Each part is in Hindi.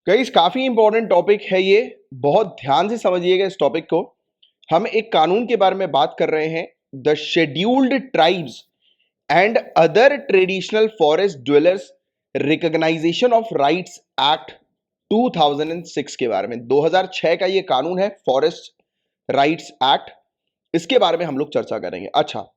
गाइस काफी इंपॉर्टेंट टॉपिक है ये। बहुत ध्यान से समझिएगा इस टॉपिक को। हम एक कानून के बारे में बात कर रहे हैं, the scheduled tribes and other traditional forest dwellers recognisation of rights act 2006 के बारे में। 2006 का ये कानून है, फॉरेस्ट राइट्स एक्ट। इसके बारे में हम लोग चर्चा करेंगे। अच्छा,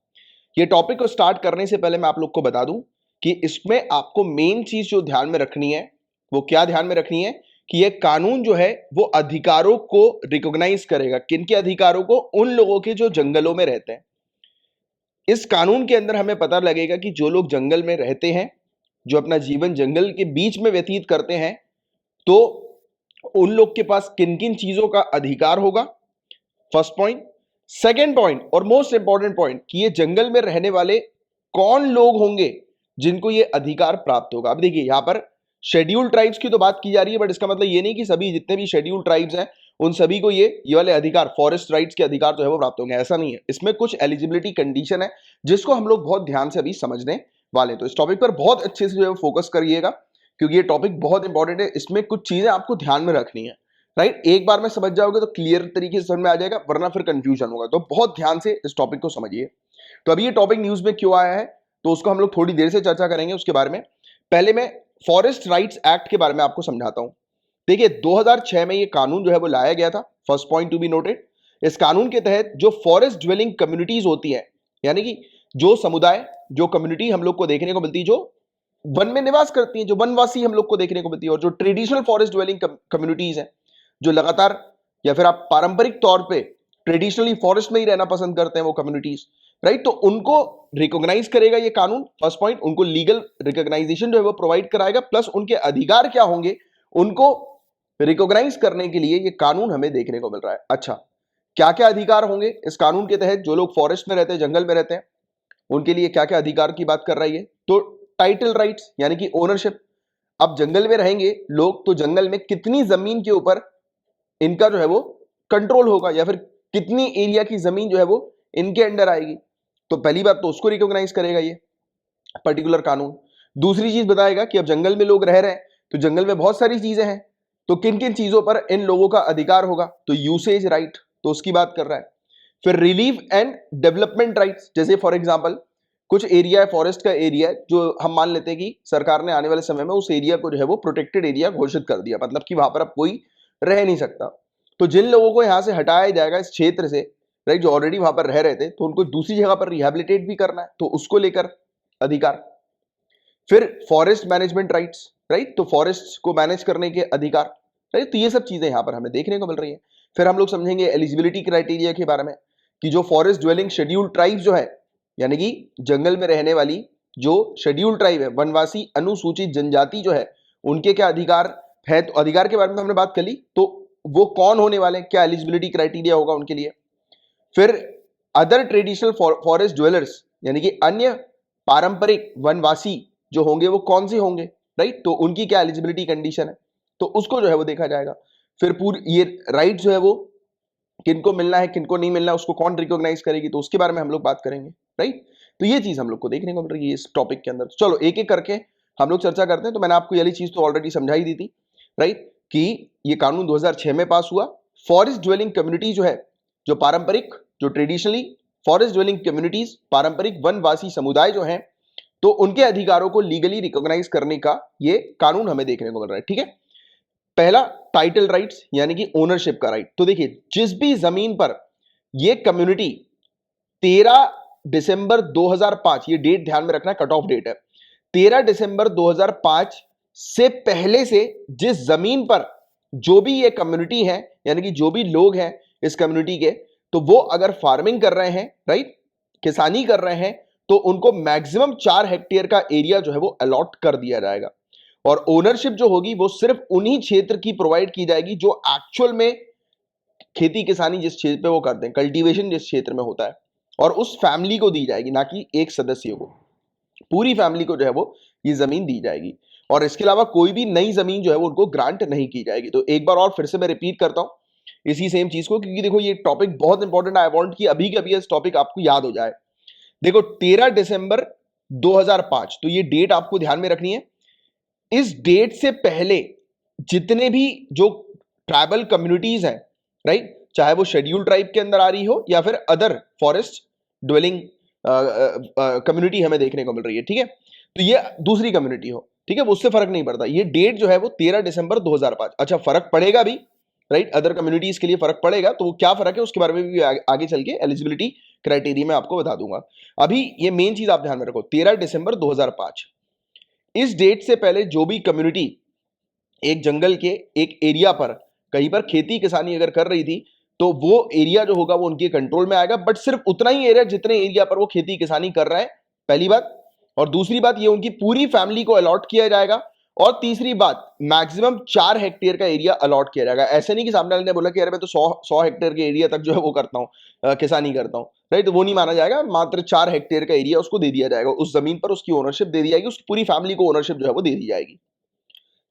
ये टॉपिक को स्टार्ट करने से पहले मैं आप लोग को बता दूं कि इसमें आपको मेन चीज जो ध्यान में रखनी है वो क्या ध्यान में रखनी है कि ये कानून जो है वो अधिकारों को रिकॉग्नाइज करेगा। किन के अधिकारों को? उन लोगों के जो जंगलों में रहते हैं। इस कानून के अंदर हमें पता लगेगा कि जो लोग जंगल में रहते हैं, जो अपना जीवन जंगल के बीच में व्यतीत करते हैं, तो उन लोग के पास किन किन चीजों का अधिकार होगा। First point. सेकेंड पॉइंट और मोस्ट इंपॉर्टेंट पॉइंट कि ये जंगल में रहने वाले कौन लोग होंगे जिनको ये अधिकार प्राप्त होगा। अब देखिए, यहां पर शेड्यूल ट्राइब्स की तो बात की जा रही है, बट इसका मतलब ये नहीं कि सभी जितने भी शेड्यूल ट्राइब्स हैं उन सभी को ये वाले अधिकार, फॉरेस्ट राइट्स के अधिकार जो है वो प्राप्त होंगे, ऐसा नहीं है। इसमें कुछ एलिजिबिलिटी कंडीशन है जिसको हम लोग बहुत ध्यान से अभी समझने वाले हैं। तो इस टॉपिक पर बहुत अच्छे से जो है फोकस करिएगा, क्योंकि ये टॉपिक बहुत इंपॉर्टेंट है। इसमें कुछ चीजें आपको ध्यान में रखनी है, राइट। एक बार में समझ जाओगे तो क्लियर तरीके से समझ में आ जाएगा, वरना फिर कंफ्यूजन होगा। तो बहुत ध्यान से इस टॉपिक को समझिए। तो अभी ये टॉपिक न्यूज में क्यों आया है तो उसको हम लोग थोड़ी देर से चर्चा करेंगे उसके बारे में। पहले मैं फॉरेस्ट राइट्स एक्ट के बारे में आपको समझाता हूं। देखिए, 2006 में ये कानून जो है वो लाया गया था। First point to be noted, इस कानून के तहत जो फॉरेस्ट ड्वेलिंग कम्युनिटीज होती है, यानी कि जो समुदाय, जो कम्युनिटी हम लोग को देखने को मिलती है, जो वन में निवास करती है, जो वनवासी हम लोग को देखने को मिलती है, और जो ट्रेडिशनल फॉरेस्ट ड्वेलिंग कम्युनिटीज है, जो लगातार या फिर आप पारंपरिक तौर पे ट्रेडिशनली फॉरेस्ट में ही रहना पसंद करते हैं वो कम्युनिटीज, राइट। तो उनको रिकॉग्नाइज करेगा ये कानून। फर्स्ट पॉइंट, उनको लीगल रिकॉग्नाइजेशन जो है वो प्रोवाइड कराएगा, प्लस उनके अधिकार क्या होंगे उनको रिकॉग्नाइज करने के लिए ये कानून हमें देखने को मिल रहा है। अच्छा, क्या क्या अधिकार होंगे इस कानून के तहत? जो लोग फॉरेस्ट में रहते हैं, जंगल में रहते हैं, उनके लिए क्या क्या अधिकार की बात कर रहा है ये? तो टाइटल राइट्स, यानी कि ओनरशिप। अब जंगल में रहेंगे लोग तो जंगल में कितनी जमीन के ऊपर इनका जो है वो कंट्रोल होगा, या फिर कितनी एरिया की जमीन जो है वो इनके अंडर आएगी। तो पहली बात तो उसको रिकॉग्नाइज करेगा ये पर्टिकुलर कानून। दूसरी चीज बताएगा कि अब जंगल में लोग रह रहे हैं तो जंगल में बहुत सारी चीजें हैं, तो किन किन चीजों पर इन लोगों का अधिकार होगा। तो यूसेज राइट, तो उसकी बात कर रहा है। फिर रिलीफ एंड डेवलपमेंट राइट्स, जैसे फॉर एग्जांपल कुछ एरिया है, फॉरेस्ट का एरिया है, जो हम मान लेते हैं कि सरकार ने आने वाले समय में उस एरिया को जो है वो प्रोटेक्टेड एरिया घोषित कर दिया, मतलब कि वहां पर अब कोई रह नहीं सकता। तो जिन लोगों को यहां से हटाया जाएगा इस क्षेत्र से, राइट, जो ऑलरेडी वहां पर रह रहे थे, तो उनको दूसरी जगह पर रिहेबिलिटेट भी करना है, तो उसको लेकर अधिकार। फिर फॉरेस्ट मैनेजमेंट राइट्स, राइट, तो फॉरेस्ट को मैनेज करने के अधिकार, राइट। तो ये सब चीजें यहां पर हमें देखने को मिल रही है। फिर हम लोग समझेंगे एलिजिबिलिटी क्राइटेरिया के बारे में, कि जो फॉरेस्ट ड्वेलिंग शेड्यूल ट्राइब्स जो है, यानी कि जंगल में रहने वाली जो शेड्यूल ट्राइब है, वनवासी अनुसूचित जनजाति जो है, उनके क्या अधिकार है। तो अधिकार के बारे में हमने बात कर ली, तो वो कौन होने वाले हैं, क्या एलिजिबिलिटी क्राइटेरिया होगा उनके लिए। फिर अदर ट्रेडिशनल फॉरेस्ट ड्वेलर्स, यानी कि अन्य पारंपरिक वनवासी जो होंगे वो कौन से होंगे, राइट, तो उनकी क्या एलिजिबिलिटी कंडीशन है, तो उसको जो है वो देखा जाएगा। फिर पूरी ये राइट जो है वो किनको मिलना है, किनको नहीं मिलना है, उसको कौन रिकॉग्नाइज करेगी, तो उसके बारे में हम लोग बात करेंगे, राइट। तो ये चीज हम लोग को देखने को मिल रही है इस टॉपिक के अंदर। चलो एक एक करके हम लोग चर्चा करते हैं। तो मैंने आपको ये वाली चीज तो ऑलरेडी समझाई दी थी, राइट, कि ये कानून 2006 में पास हुआ। फॉरेस्ट ड्वेलिंग कम्युनिटी जो है, जो पारंपरिक, जो ट्रेडिशनली फॉरेस्ट ड्वेलिंग कम्युनिटीज, पारंपरिक वनवासी समुदाय जो हैं, तो उनके अधिकारों को लीगली रिकॉग्नाइज करने का ये कानून हमें देखने को मिल रहा है, ठीक है। पहला, टाइटल राइट्स, यानी कि ओनरशिप का राइट। तो देखिए, जिस भी जमीन पर ये कम्युनिटी 13 दिसंबर 2005, ये डेट ध्यान में रखना, कट ऑफ डेट है 13 दिसंबर 2005 से पहले से जिस जमीन पर जो भी ये कम्युनिटी है, यानी कि जो भी लोग हैं इस कम्युनिटी के, तो वो अगर फार्मिंग कर रहे हैं, राइट, किसानी कर रहे हैं, तो उनको मैक्सिमम 4 हेक्टेयर का एरिया जो है वो अलॉट कर दिया जाएगा। और ओनरशिप जो होगी वो सिर्फ उन्हीं क्षेत्र की प्रोवाइड की जाएगी जो एक्चुअल में खेती किसानी जिस क्षेत्र पे वो करते हैं, कल्टीवेशन जिस क्षेत्र में होता है, और उस फैमिली को दी जाएगी, ना कि एक सदस्य को। पूरी फैमिली को जो है वो ये जमीन दी जाएगी, और इसके अलावा कोई भी नई जमीन जो है वो उनको ग्रांट नहीं की जाएगी। तो एक बार और फिर से मैं रिपीट करता हूं इसी सेम चीज को, क्योंकि देखो ये टॉपिक बहुत इंपॉर्टेंट है। आई वांट कि अभी के अभी इस टॉपिक आपको याद हो जाए। देखो, 13 दिसंबर 2005, तो ये डेट आपको ध्यान में रखनी है। इस डेट से पहले जितने भी जो ट्राइबल कम्युनिटीज हैं, राइट, चाहे वो शेड्यूल ट्राइब के अंदर आ रही हो या फिर अदर फॉरेस्ट ड्वेलिंग कम्युनिटी हमें देखने को मिल रही है, ठीक है, तो ये दूसरी कम्युनिटी हो, ठीक है, वो उससे फर्क नहीं पड़ता। ये डेट जो है वो 13 दिसंबर 2005। अच्छा, फर्क पड़ेगा भी, राइट, अदर कम्युनिटीज के लिए फर्क पड़ेगा, तो वो क्या फर्क है उसके बारे में भी आगे चल के एलिजिबिलिटी क्राइटेरिया में आपको बता दूंगा। अभी ये मेन चीज आप ध्यान में रखो, 13 दिसंबर 2005, इस डेट से पहले जो भी कम्युनिटी एक जंगल के एक एरिया पर कहीं पर खेती किसानी अगर कर रही थी, तो वो एरिया जो होगा वो उनके कंट्रोल में आएगा, बट सिर्फ उतना ही एरिया जितने एरिया पर वो खेती किसानी कर रहा है, पहली बात। और दूसरी बात, ये उनकी पूरी फैमिली को अलॉट किया जाएगा। और तीसरी बात, मैक्सिमम 4 हेक्टेयर का एरिया अलॉट किया जाएगा। ऐसे नहीं कि सामने वाले ने बोला कि यार मैं तो 100 हेक्टेयर के एरिया तक जो है वो करता हूँ, किसानी करता हूँ, राइट, तो वो नहीं माना जाएगा। मात्र 4 हेक्टेयर का एरिया उसको दे दिया जाएगा, उस जमीन पर उसकी ओनरशिप दे दी जाएगी, उसकी पूरी फैमिली को ओनरशिप जो है वो दे दी जाएगी।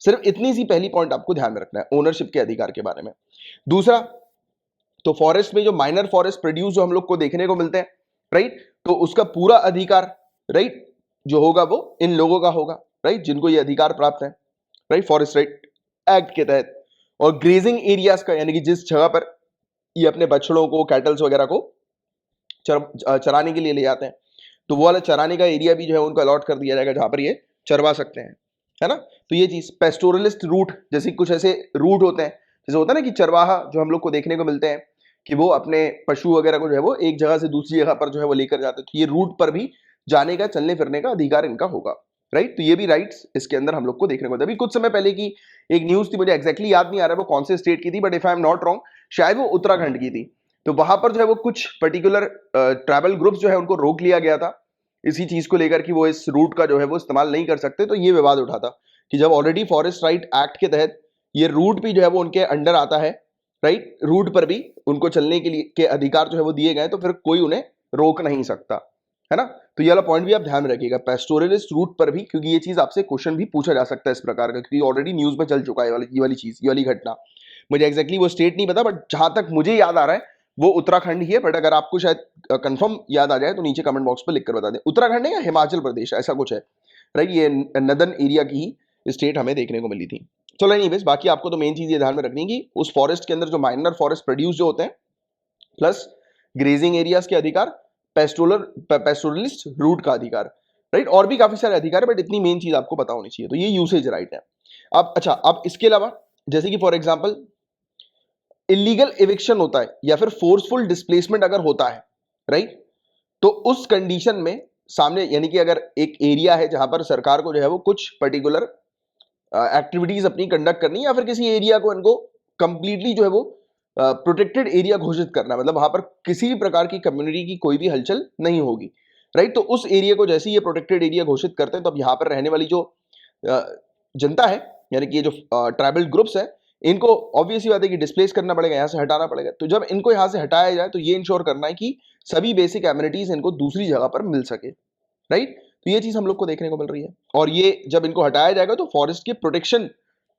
सिर्फ इतनी सी पहली पॉइंट आपको ध्यान में रखना है ओनरशिप के अधिकार के बारे में। दूसरा, तो फॉरेस्ट में जो माइनर फॉरेस्ट प्रोड्यूस जो हम लोग को देखने को मिलते हैं, राइट, तो उसका पूरा अधिकार, राइट, जो होगा वो इन लोगों का होगा, राइट, जिनको ये अधिकार प्राप्त है, राइट, फॉरेस्ट राइट एक्ट के तहत। और ग्रेजिंग एरियाज का, यानी कि जिस जगह पर ये अपने बछड़ों को, कैटल्स वगैरह को चराने के लिए ले जाते हैं, तो वो वाला चराने का एरिया भी जो है उनको अलॉट कर दिया जाएगा, जहां पर ये चरवा सकते हैं, है ना। तो ये चीज पेस्टोरलिस्ट रूट, जैसे कुछ ऐसे रूट होते हैं, जैसे होता है ना कि चरवाहा जो हम लोग को देखने को मिलते हैं कि वो अपने पशु वगैरह को जो है वो एक जगह से दूसरी जगह पर जो है वो लेकर जाते हैं, तो ये रूट पर भी जाने का, चलने फिरने का अधिकार इनका होगा, राइट। तो ये भी राइट्स इसके अंदर हम लोग को देखने को मिलता है। अभी कुछ समय पहले की एक न्यूज थी, मुझे एक्जैक्टली याद नहीं आ रहा वो कौन से स्टेट की थी, but if I am not wrong शायद वो उत्तराखंड की थी। तो वहां पर जो है वो कुछ पर्टिकुलर ट्रैवल ग्रुप्स जो है उनको रोक लिया गया था इसी चीज को लेकर कि वो इस रूट का जो है वो इस्तेमाल नहीं कर सकते। तो ये विवाद उठा था कि जब ऑलरेडी फॉरेस्ट राइट एक्ट के तहत ये रूट भी जो है वो उनके अंडर आता है, राइट, रूट पर भी उनको चलने के लिए के अधिकार जो है वो दिए गए, तो फिर कोई उन्हें रोक नहीं सकता, है ना। तो ये वाला पॉइंट भी आप ध्यान में रखिएगा पेस्टोरलिस्ट रूट पर भी, क्योंकि ये चीज आपसे क्वेश्चन भी पूछा जा सकता है इस प्रकार का, क्योंकि ऑलरेडी न्यूज में चल चुका है ये वाली चीज, ये वाली घटना। मुझे एक्जैक्टली वो स्टेट नहीं पता, बट जहां तक मुझे याद आ रहा है वो उत्तराखंड ही है, बट अगर आपको शायद कंफर्म याद आ जाए तो नीचे कमेंट बॉक्स पर लिखकर बता दें, उत्तराखंड है या हिमाचल प्रदेश, ऐसा कुछ है, राइट। ये नदन एरिया की ही स्टेट हमें देखने को मिली थी। चलो एनीवेज, बाकी आपको तो मेन चीज ये ध्यान में रखनी है कि उस फॉरेस्ट के अंदर जो माइनर फॉरेस्ट प्रोड्यूस जो होते हैं, प्लस ग्रेजिंग एरियाज के अधिकार, पेस्टोरलिस्ट रूट का अधिकार, राइट, और भी काफी सारे अधिकार है, बट इतनी मेन चीज आपको पता होनी चाहिए। तो ये यूसेज राइट है। अब अच्छा, अब इसके अलावा जैसे कि फॉर एग्जाम्पल इलीगल एविक्शन होता है या फिर फोर्सफुल डिस्प्लेसमेंट अगर होता है, राइट, तो उस कंडीशन में सामने, यानी कि अगर एक एरिया है जहां पर सरकार को जो है वो कुछ पर्टिकुलर एक्टिविटीज अपनी कंडक्ट करनी है, या फिर किसी एरिया को इनको कंप्लीटली जो है वो प्रोटेक्टेड एरिया घोषित करना, मतलब वहां पर किसी भी प्रकार की कम्युनिटी की कोई भी हलचल नहीं होगी, राइट, तो उस एरिया को जैसे ही ये प्रोटेक्टेड एरिया घोषित करते हैं, तो अब यहाँ पर रहने वाली जो जनता है, यानी कि ये जो ट्राइबल ग्रुप्स है, इनको ऑब्वियसली बात है कि डिस्प्लेस करना पड़ेगा, यहाँ से हटाना पड़ेगा। तो जब इनको यहाँ से हटाया जाए तो ये इंश्योर करना है कि सभी बेसिक एमिनिटीज इनको दूसरी जगह पर मिल सके, राइट। तो ये चीज हम लोग को देखने को मिल रही है, और ये जब इनको हटाया जाएगा तो फॉरेस्ट के प्रोटेक्शन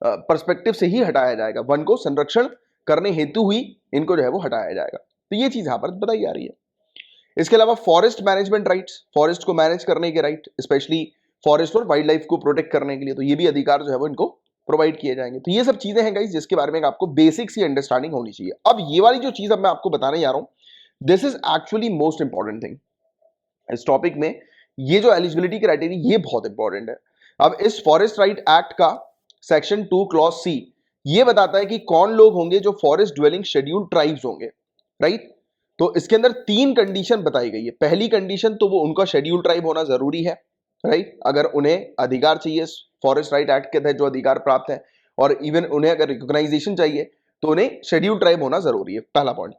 पर्सपेक्टिव से ही हटाया जाएगा, वन को संरक्षण करने हेतु ही इनको जो है वो हटाया जाएगा। तो ये चीज यहाँ पर बताई जा रही है। इसके अलावा फॉरेस्ट मैनेजमेंट राइट्स, फॉरेस्ट को मैनेज करने के राइट, स्पेशली फॉरेस्ट और वाइल्ड लाइफ को प्रोटेक्ट करने के लिए, तो ये भी अधिकार जो है वो इनको प्रोवाइड किए जाएंगे। तो ये सब चीजें हैं गाइस जिसके बारे में आपको बेसिक सी अंडरस्टैंडिंग होनी चाहिए। अब ये वाली जो चीज अब मैं आपको बताने जा रहा हूं, this is actually most important thing इस टॉपिक में। ये जो एलिजिबिलिटी क्राइटेरिया ये बहुत इंपॉर्टेंट है। अब इस फॉरेस्ट राइट एक्ट का सेक्शन 2 क्लॉज सी ये बताता है कि कौन लोग होंगे जो फॉरेस्ट ड्वेलिंग शेड्यूल्ड ट्राइब्स होंगे, राइट। तो इसके अंदर 3 कंडीशन बताई गई है। पहली कंडीशन तो वो उनका शेड्यूल ट्राइब होना जरूरी है, राइट, अगर उन्हें अधिकार चाहिए फॉरेस्ट राइट एक्ट के तहत जो अधिकार प्राप्त है, और इवन उन्हें अगर रिकॉग्नाइजेशन चाहिए तो उन्हें शेड्यूल ट्राइब होना जरूरी है, पहला पॉइंट।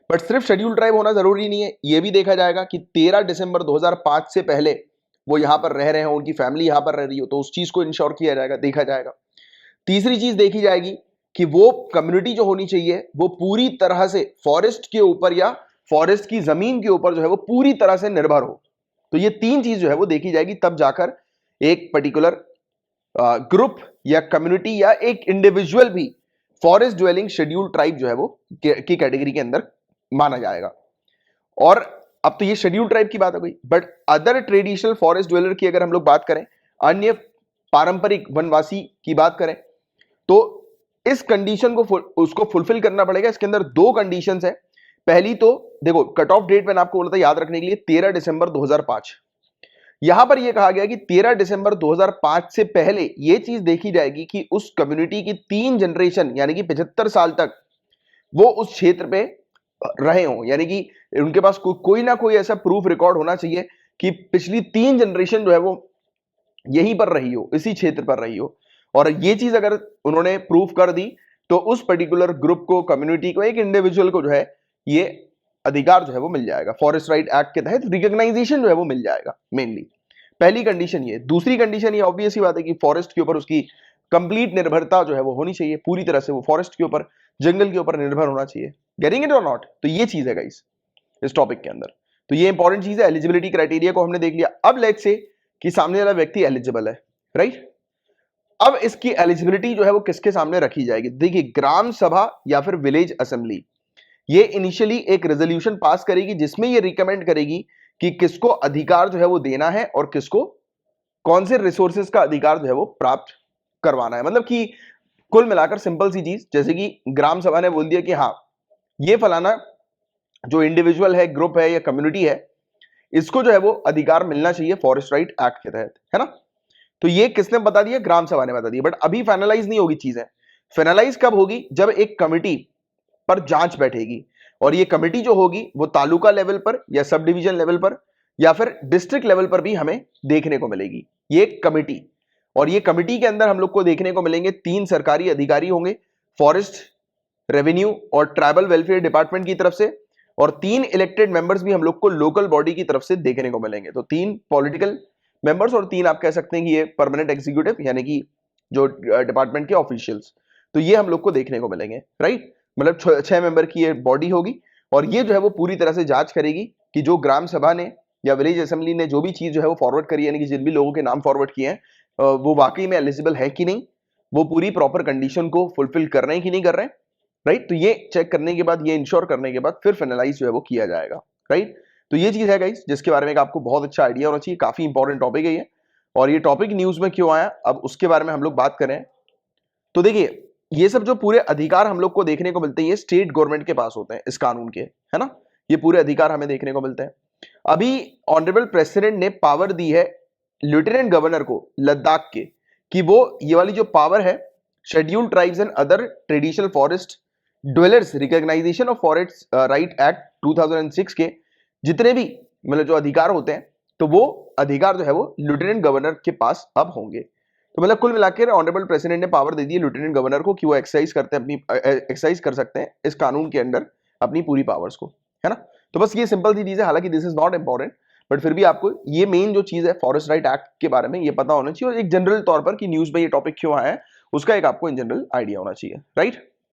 बट सिर्फ शेड्यूल ट्राइब होना जरूरी नहीं है, यह भी देखा जाएगा कि 13 दिसंबर 2005 से पहले वो यहां पर रह रहे हो, उनकी फैमिली यहां पर रह रही हो, तो उस चीज को इंश्योर किया जाएगा, देखा जाएगा। तीसरी चीज देखी जाएगी कि वो कम्युनिटी जो होनी चाहिए वो पूरी तरह से फॉरेस्ट के ऊपर या फॉरेस्ट की जमीन के ऊपर जो है वो पूरी तरह से निर्भर हो। तो ये 3 चीज जो है वो देखी जाएगी, तब जाकर एक पर्टिकुलर ग्रुप या कम्युनिटी या एक इंडिविजुअल भी फॉरेस्ट ड्वेलिंग शेड्यूल्ड ट्राइब जो है वो की कैटेगरी के अंदर माना जाएगा। और अब तो ये शेड्यूल्ड ट्राइब की बात हो गई, but other traditional forest dweller की अगर हम लोग बात करें, अन्य पारंपरिक वनवासी की बात करें, तो इस कंडीशन को उसको फुलफिल करना पड़ेगा। इसके अंदर दो कंडीशंस है। पहली तो देखो, कट ऑफ डेट मैंने आपको बोला था याद रखने के लिए 13 दिसंबर 2005। यहां पर यह कहा गया कि 13 दिसंबर 2005 से पहले यह चीज देखी जाएगी कि उस कम्युनिटी की 3 जनरेशन यानी कि 75 साल तक वो उस क्षेत्र पे रहे हो, यानी कि उनके पास कोई ना कोई ऐसा प्रूफ रिकॉर्ड होना चाहिए कि पिछली 3 जनरेशन जो है वो यहीं पर रही हो, इसी क्षेत्र पर रही हो। और ये चीज अगर उन्होंने प्रूफ कर दी तो उस पर्टिकुलर ग्रुप को, कम्युनिटी को, एक इंडिविजुअल को जो है ये अधिकार जो है वो मिल जाएगा। फॉरेस्ट राइट एक्ट के तहत रिकॉग्नाइजेशन जो है वो मिल जाएगा। मेनली पहली कंडीशन ये। दूसरी कंडीशन ये ऑब्वियस ही बात है कि फॉरेस्ट के ऊपर उसकी कंप्लीट निर्भरता जो है वो होनी चाहिए, पूरी तरह से वो फॉरेस्ट के ऊपर, जंगल के ऊपर निर्भर होना चाहिए। गेटिंग इट और नॉट? तो ये चीज है गाइस इस टॉपिक के अंदर। तो ये इंपॉर्टेंट चीज है। एलिजिबिलिटी क्राइटेरिया को हमने देख लिया। अब लेट्स से कि सामने वाला व्यक्ति एलिजिबल है, राइट? अब इसकी एलिजिबिलिटी जो है वो किसके सामने रखी जाएगी? देखिए, ग्राम सभा या फिर विलेज असेंबली ये इनिशियली एक रेजोल्यूशन पास करेगी जिसमें ये रिकमेंड करेगी कि किसको अधिकार जो है वो देना है और किसको कौन से रिसोर्सेज का अधिकार जो है वो प्राप्त करवाना है। मतलब कि कुल मिलाकर सिंपल सी चीज, जैसे कि ग्राम सभा ने बोल दिया कि हाँ, ये फलाना जो इंडिविजुअल है, ग्रुप है या कम्युनिटी है, इसको जो है वो अधिकार मिलना चाहिए फॉरेस्ट राइट एक्ट के तहत, है ना? तो ये किसने बता दिया? ग्राम सभा ने बता दिया। बट अभी फाइनलाइज नहीं होगी चीजें। फाइनलाइज कब होगी? जब एक कमिटी पर जांच बैठेगी, और ये कमिटी जो होगी वो तालुका लेवल पर या सब डिवीजन लेवल पर या फिर डिस्ट्रिक्ट लेवल पर भी हमें देखने को मिलेगी ये कमिटी। और ये कमिटी के अंदर हम लोग को देखने को मिलेंगे 3 सरकारी अधिकारी होंगे, फॉरेस्ट, रेवेन्यू और ट्राइबल वेलफेयर डिपार्टमेंट की तरफ से, और 3 इलेक्टेड मेंबर्स भी हम लोग को लोकल बॉडी की तरफ से देखने को मिलेंगे। तो 3 पॉलिटिकल मेंबर्स और 3 आप कह सकते हैं कि ये परमानेंट एग्जीक्यूटिव यानी कि जो डिपार्टमेंट के ऑफिशियल्स, तो ये हम लोग को देखने को मिलेंगे, राइट? मतलब 6 मेंबर की ये बॉडी होगी और ये जो है वो पूरी तरह से जांच करेगी कि जो ग्राम सभा ने या विलेज असेंबली ने जो भी चीज जो है वो फॉरवर्ड करी है, यानी कि जिन भी लोगों के नाम फॉरवर्ड किए हैं वो वाकई में एलिजिबल है कि नहीं, वो पूरी प्रॉपर कंडीशन को फुलफिल कर रहे हैं कि नहीं कर रहे हैं, राइट? तो ये चेक करने के बाद, ये इंश्योर करने के बाद फिर फाइनलाइज जो है वो किया जाएगा, राइट? तो ये चीज है गाइस जिसके बारे में आपको बहुत अच्छा आइडिया होना चाहिए। काफी इंपॉर्टेंट टॉपिक है ये, और ये टॉपिक न्यूज में क्यों आया अब उसके बारे में हम लोग बात करें। तो देखिए, ये सब जो पूरे अधिकार हम लोग को देखने को मिलते हैं ये स्टेट गवर्नमेंट के पास होते हैं इस कानून के, है ना? ये पूरे अधिकार हमें देखने को मिलते हैं। अभी ऑनरेबल प्रेसिडेंट ने पावर दी है लेफ्टिनेंट गवर्नर को लद्दाख के, कि वो ये वाली जो पावर है scheduled tribes and other traditional forest dwellers recognisation of forest right act 2006 के जितने भी मतलब जो अधिकार होते हैं, तो वो अधिकार जो है वो लेफ्टिनेंट गवर्नर के पास अब होंगे। तो मतलब कुल मिलाकर ऑनरेबल प्रेसिडेंट ने पावर दे दी है लेफ्टिनेंट गवर्नर को कि वो एक्सरसाइज करते हैं अपनी एक्सरसाइज कर सकते हैं इस कानून के अंडर अपनी पूरी पावर्स को, है ना? तो बस ये सिंपल सी चीज है। हालांकि this is not important, but फिर भी आपको ये मेन जो चीज है फॉरेस्ट राइट एक्ट के बारे में ये पता होना चाहिए, और एक जनरल तौर पर कि न्यूज में ये टॉपिक क्यों आया है उसका एक आपको इन जनरल आइडिया होना चाहिए, राइट?